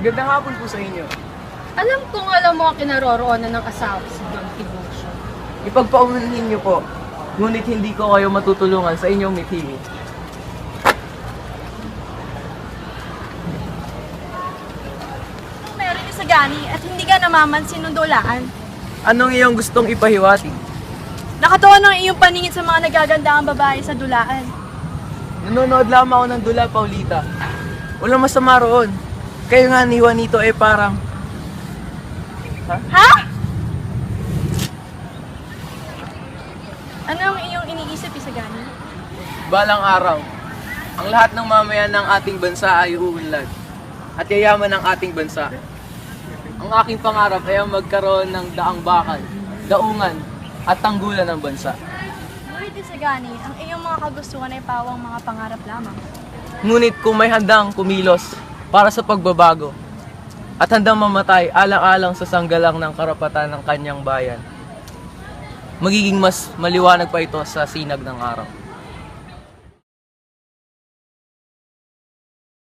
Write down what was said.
Magandang hapon po sa inyo. Alam kong alam mo ang kinaroroonan ng asawa si Don Tiburcio. Ipagpaumanhin niyo po, ngunit hindi ko kayo matutulungan sa inyong mithiwi. Meron ni Sagani at hindi ka namamansin ng dulaan. Anong iyong gustong ipahiwatig? Nakatuwa ng iyong paningin sa mga nagagandang babae sa dulaan. Nanonood lamang ako ng dula, Paulita. Walang masama roon. Kayo nga ni Juanito parang... Ha? Ano ang iyong iniisip, Sagani? Balang araw, ang lahat ng mamayan ng ating bansa ay uunlad at yayaman ng ating bansa. Ang aking pangarap ay ang magkaroon ng daang bakal, daungan at tanggulan ng bansa. Ngunit, Sagani, ang iyong mga kagustuhan ay pawang mga pangarap lamang. Ngunit kung may handang kumilos para sa pagbabago at handang mamatay alang-alang sa sanggalang ng karapatan ng kanyang bayan, magiging mas maliwanag pa ito sa sinag ng araw.